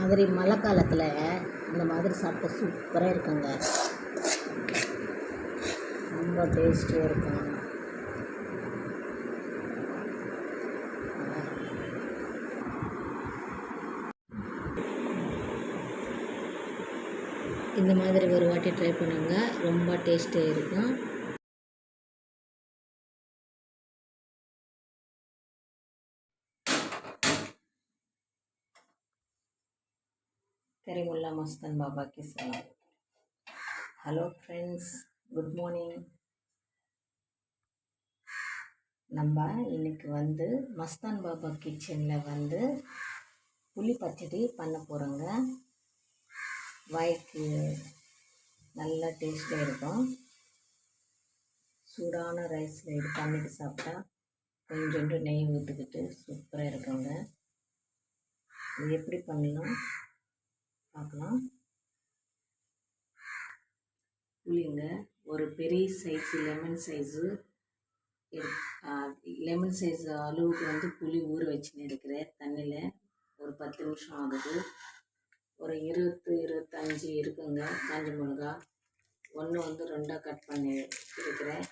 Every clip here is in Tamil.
மாதிரி மழை காலத்தில் இந்த மாதிரி சாப்பிட்டா சூப்பராக இருக்குங்க. ரொம்ப டேஸ்டியாக இருக்கும். இந்த மாதிரி ஒரு வாட்டி ட்ரை பண்ணுங்க, ரொம்ப டேஸ்டியாக இருக்கும். கரிமுல்லா மஸ்தான் பாபா கி சலாம். Hello friends, good morning. நம்ம இன்னைக்கு மஸ்தான் பாபா கிச்சனில் புளி பச்சடி பண்ண போகிறோங்க. வாய்க்கு நல்ல டேஸ்ட்டாக இருக்கும். சூடான ரைஸில் இது பண்ணிட்டு சாப்பிட்டா கொஞ்சோண்டு நெய் ஊற்றிக்கிட்டு சூப்பராக இருக்குங்க. இது எப்படி பண்ணலாம் பார்க்கலாம். புளிங்க, ஒரு பெரிய சைஸு லெமன் சைஸ் அளவுக்கு புளி ஊற வச்சுன்னு இருக்கிறேன் தண்ணியில். ஒரு 10 நிமிஷம் ஆகுது. ஒரு 20-25 இருக்குங்க காஞ்ச மிளகா. ஒன்று 2 கட் பண்ணி இருக்கிறேன்.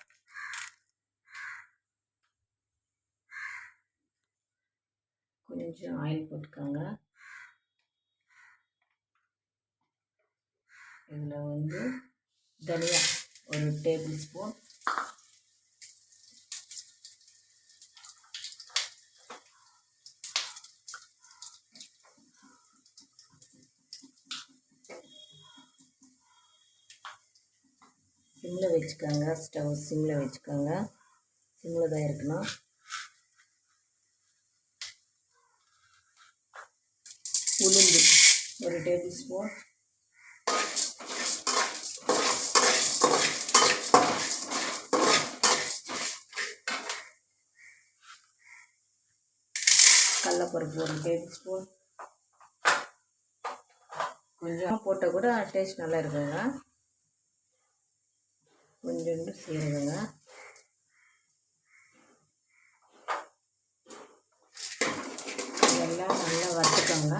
கொஞ்சம் ஆயில் போட்டுக்கோங்க. இதில் தனியா ஒரு டேபிள் ஸ்பூன், சிம்மில் வச்சுக்கோங்க. ஸ்டவ் சிம்மில் வச்சுக்கோங்க. சிம்மில் தான் இருக்கணும். உளுந்து ஒரு டேபிள் ஸ்பூன், கடலைப்பருப்பு ஒரு டேபிள் ஸ்பூன். கொஞ்சம் போட்டால் கூட டேஸ்ட் நல்லா இருக்குங்க. கொஞ்சோண்டு சீரகங்க. இதெல்லாம் நல்லா வறுத்துக்கோங்க.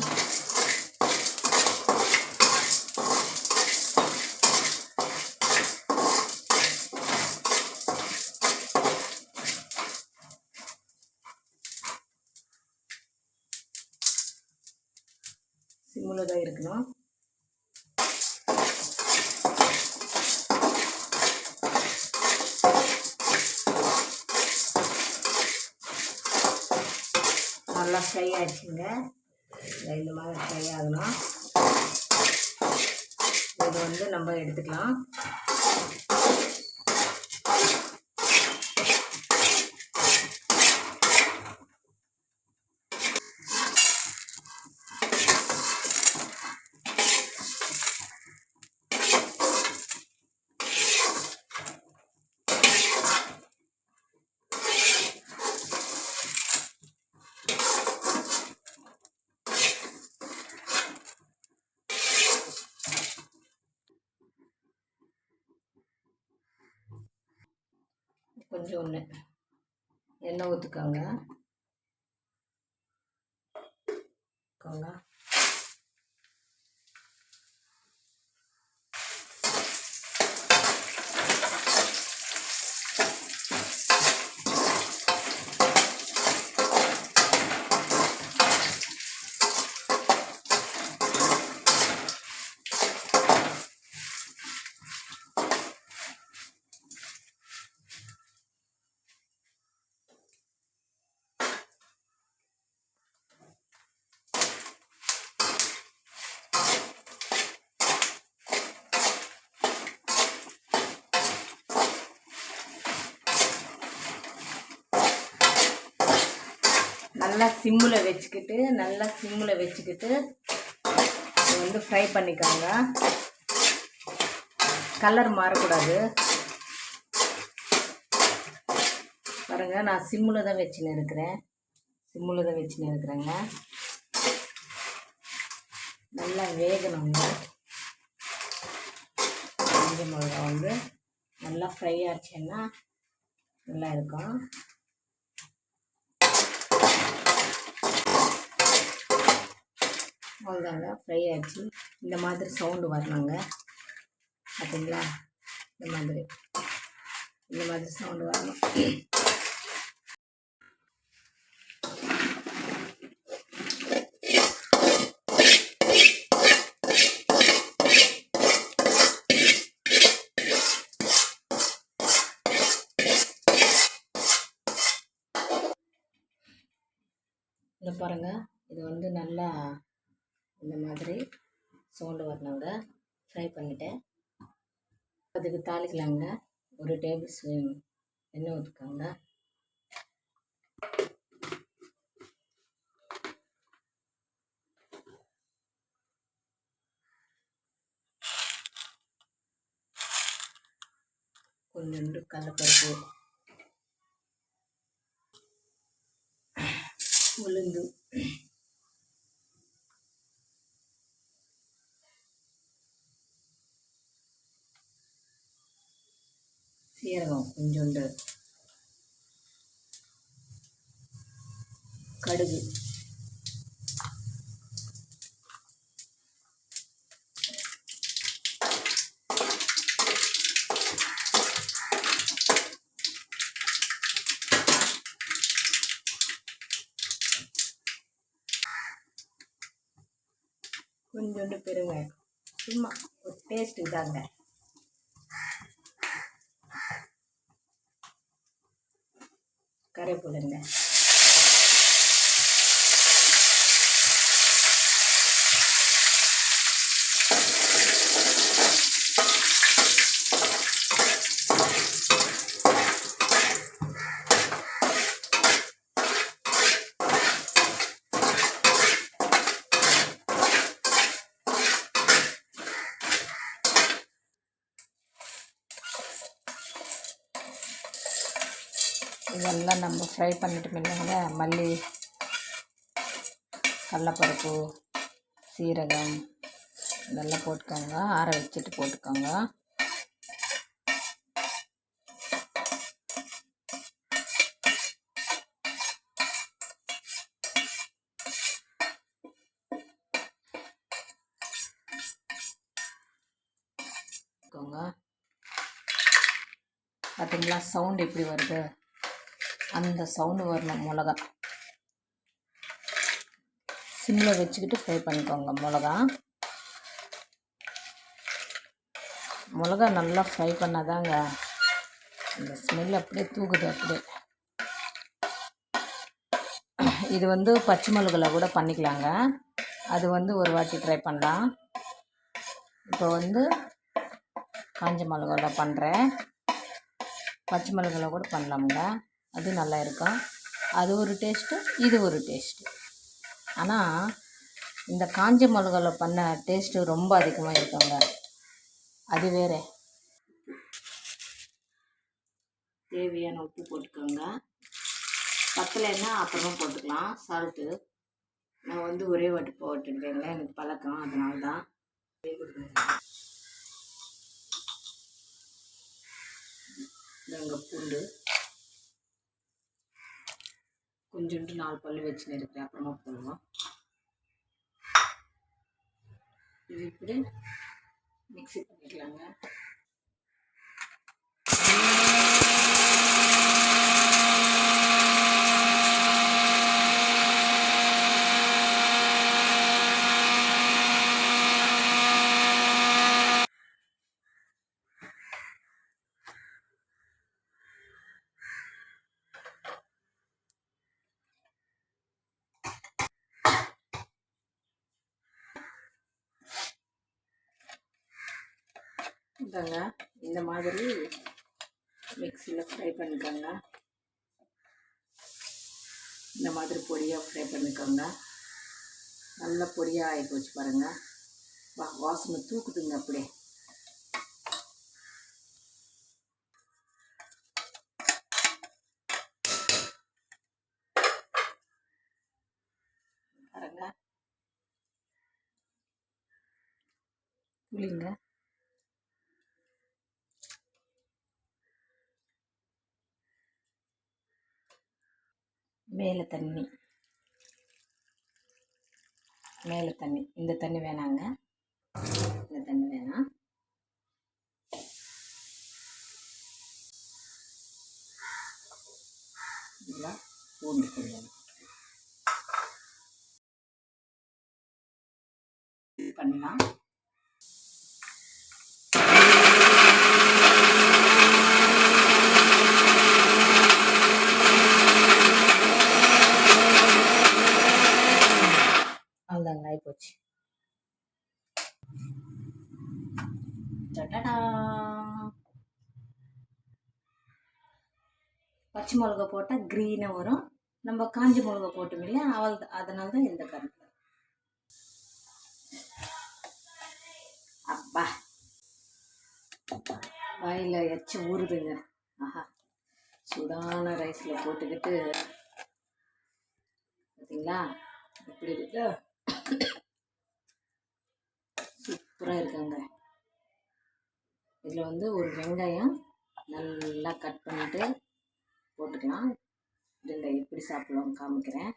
சிம்மில் தான் இருக்கணும். நல்லா ஃப்ரை ஆகிடுச்சுங்க. இந்த மாதிரி ஃப்ரை ஆகணும். இது நம்ம எடுத்துக்கலாம். கொஞ்சம் எண்ணெய் ஊற்றிக்கோங்க. நல்லா சிம்மில் வச்சுக்கிட்டு ஃப்ரை பண்ணிக்கோங்க. கலர் மாறக்கூடாது. பாருங்கள், நான் சிம்மில் தான் வச்சுன்னு இருக்கிறேங்க. நல்லா வேகணுங்க. காஞ்ச மிளகா வந்து நல்லா ஃப்ரை ஆச்சுன்னா நல்லா இருக்கும். அவ்வளோதாங்க, ஃப்ரை ஆச்சு. இந்த மாதிரி சவுண்டு வரணுங்க. பார்த்தீங்களா? இந்த மாதிரி சவுண்டு வரணும். இதை பாருங்கள், இது வந்து நல்லா இந்த மாதிரி சவுண்டு வரணுங்க. ஃப்ரை பண்ணிவிட்டேன். அதுக்கு தாளிக்கலாங்க. 1 டேபிள் ஸ்பூன் எண்ணெய் ஊற்றிக்கோங்க. கொஞ்சோண்டு கடலைப்பருப்பு, உளுந்து, சீரகம் கொஞ்சோண்டு, கடுகு, கொஞ்சோண்டு பெருங்காயம், சும்மா ஒரு டேஸ்ட்டுக்கு தாங்க. கருவேப்பிலைங்க. இதெல்லாம் நம்ம ஃப்ரை பண்ணிட்டு இல்லைங்க. மல்லி, கடலைப்பருப்பு, சீரகம் இதெல்லாம் போட்டுக்கோங்க. ஆற வச்சுட்டு போட்டுக்கோங்க. பார்த்தீங்களா சவுண்டு எப்படி வருது? அந்த சவுண்டு வரணும். மிளகா சிம்மில் வச்சுக்கிட்டு ஃப்ரை பண்ணிக்கோங்க. மிளகா நல்லா ஃப்ரை பண்ணாதாங்க இந்த ஸ்மெல் அப்படியே தூக்குது. அப்படியே இது வந்து பச்சை மிளகாவில் கூட பண்ணிக்கலாங்க. அது வந்து ஒரு வாட்டி ட்ரை பண்ணலாம். இப்போ வந்து காஞ்ச மிளகாவில் பண்ணுறேன். பச்சை மிளகாவில் கூட பண்ணலாமுங்க. அது நல்லா இருக்கும். அது ஒரு டேஸ்ட்டு, இது ஒரு டேஸ்ட்டு. ஆனால் இந்த காஞ்ச மிளகாவில் பண்ண டேஸ்ட்டு ரொம்ப அதிகமாக இருக்குங்க. அது வேறு. தேவையான உப்பு போட்டுக்கோங்க. பத்தலைன்னா அப்புறமா போட்டுக்கலாம். சால்ட்டு நான் வந்து ஒரே வாட்டி போட்டுருக்கேங்க. எனக்கு பழக்கம், அதனால தான். பூண்டு கொஞ்சோண்டு 4 பல்லு வச்சுன்னு இருக்கிறேன். அப்புறமா போடுவோம். இது இப்படி மிக்ஸி பண்ணிக்கலாங்க. இதாங்க, இந்த மாதிரி மிக்ஸியில் ஃப்ரை பண்ணிக்கோங்க. இந்த மாதிரி பொடியாக ஃப்ரை பண்ணிக்கோங்க. நல்ல பொடியாக ஆகி போச்சு பாருங்கள். வாசனை தூக்குதுங்க அப்படியே. பாருங்க, புளிங்க, மேலே தண்ணி, மேலே தண்ணி. இந்த தண்ணி வேணாங்க, இந்த தண்ணி வேணாம். இதெல்லாம் பூண்டு கொஞ்சம் பண்ணலாம். அவ்வளோதாங்க, ஆகிப்போச்சு. டடடா, பச்சை மிளகா போட்டால் க்ரீனாக வரும். நம்ம காஞ்சி மிளகா போட்டோம் இல்லையா, அதனால தான் இந்த கருப்பு. அப்பா, வாயில் எச்ச ஊறுதுங்க. ஆஹா, சூடான ரைஸில் போட்டுக்கிட்டு பார்த்தீங்களா எப்படி இருக்கு, சூப்பராக இருக்காங்க. இதில் வந்து ஒரு வெங்காயம் நல்லா கட் பண்ணிவிட்டு போட்டுக்கலாம். இதில் எப்படி சாப்பிடலாம் காமிக்கிறேன்.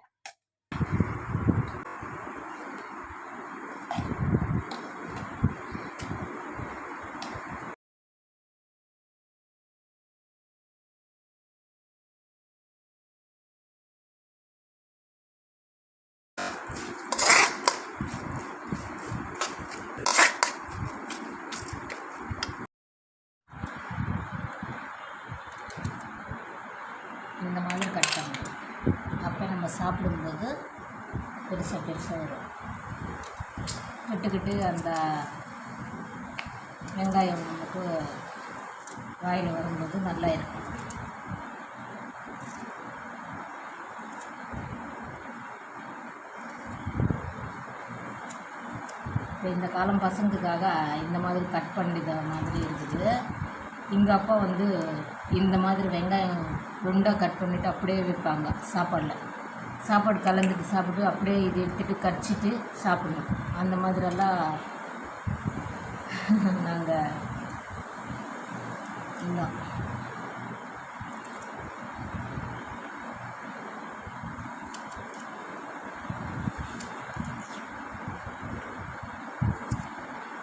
இந்த மாதிரி கட் பண்ணணும். அப்போ நம்ம சாப்பிடும்போது பெருசாக பெருசாக வரும். கட்டுக்கிட்டு அந்த வெங்காயம் நமக்கு வாயில் வரும்போது நல்லா இருக்கும். இப்போ இந்த காலம் பசங்களுக்காக இந்த மாதிரி கட் பண்ணித மாதிரி இருக்குது. எங்கள் அப்பா வந்து இந்த மாதிரி வெங்காயம் குண்டாக கட் பண்ணிவிட்டு அப்படியே வைப்பாங்க சாப்பாடில். சாப்பாடு கலந்துட்டு சாப்பிட்டு அப்படியே இது எடுத்துகிட்டு கடிச்சிட்டு சாப்பிடணும். அந்த மாதிரியெல்லாம் நாங்கள் இன்னும்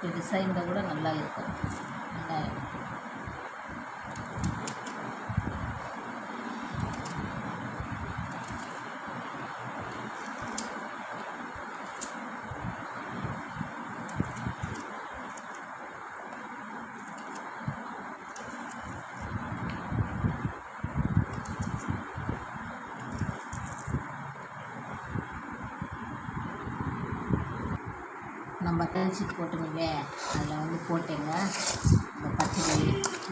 பெருசாக இருந்தால் கூட நல்லா இருக்கும் வெங்காயம். நம்ம தெளிச்சிட்டு போட்டுங்களே, அதில் வந்து போட்டேங்க இந்த பச்சை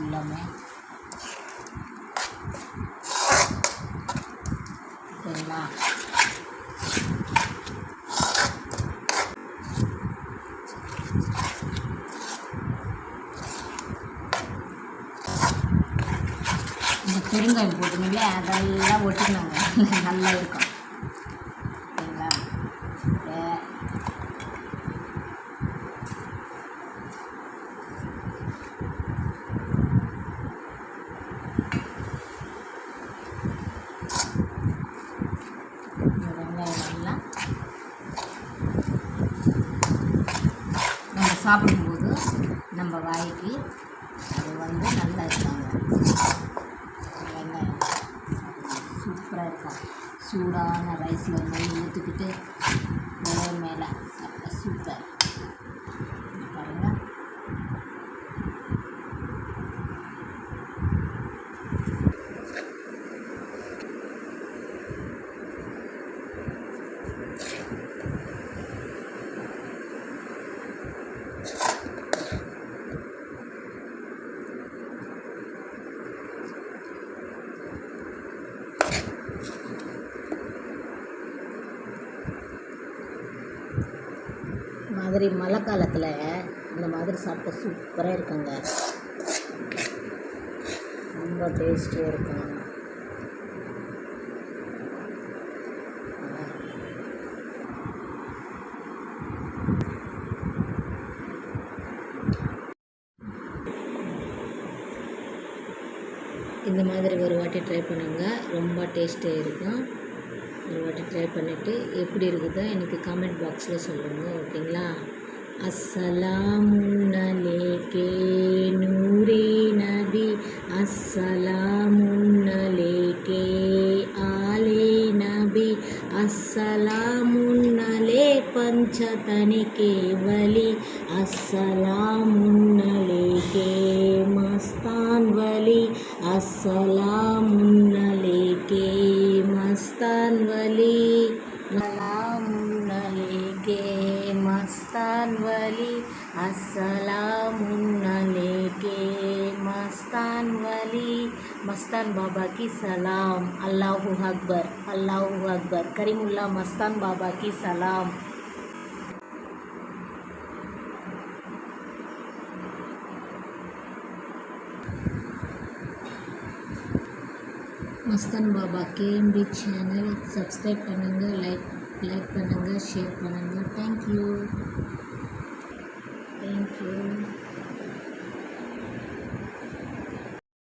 எல்லாமே. ஓகேங்களா, இந்த பெருங்காயம் போட்டுங்களே, அதெல்லாம் ஒட்டிக்கணுங்க, நல்லா இருக்கும். ஓகேங்களா, நம்ம சாப்பிடும்போது நம்ம வாய்க்கு அது வந்து நல்லா இருக்காங்க. வெங்காயம் சூப்பராக இருக்கும். சூடான ரைஸில் நெய் ஊற்றிக்கிட்டு மேலே சாப்பிட்டா சூப்பர். பாருங்கள், மாதிரி மழை காலத்தில் இந்த மாதிரி சாப்பிட்டா சூப்பராக இருக்குங்க. ரொம்ப டேஸ்டியாக இருக்கும். இந்த மாதிரி ஒரு வாட்டி ட்ரை பண்ணுங்கள், ரொம்ப டேஸ்ட்டாக இருக்கும். ஒரு வாட்டி ட்ரை பண்ணிவிட்டு எப்படி இருக்குதோ எனக்கு கமெண்ட் பாக்ஸில் சொல்லுங்கள், ஓகேங்களா? அஸ்ஸலாமுன் அலைக்கே நூரே நபி, அஸ்ஸலாமுன் அலைக்கே ஆலே நபி, அஸ்ஸலாமுன் அலே பஞ்சதனிக்கே வலி, அஸ்ஸலாமுன் அலைக்கே மஸ்தான் வலி, அஸ்ஸலாமுன் அலைக்கே மஸ்தான் வலி, அஸ்ஸலாமுன் அலைக்கே மஸ்தான் வலி, அஸ்ஸலாமுன் அலைக்கே மஸ்தான் வலி. மஸ்தான் பாபா की सलाम. अल्लाहु अकबर, अल्लाहु अकबर. करीमुल्ला मस्तान बाबा की सलाम. Mastan Baba KMP channel subscribe பண்ணுங்கள், லைக் பண்ணுங்கள், ஷேர் பண்ணுங்கள். தேங்க்யூ.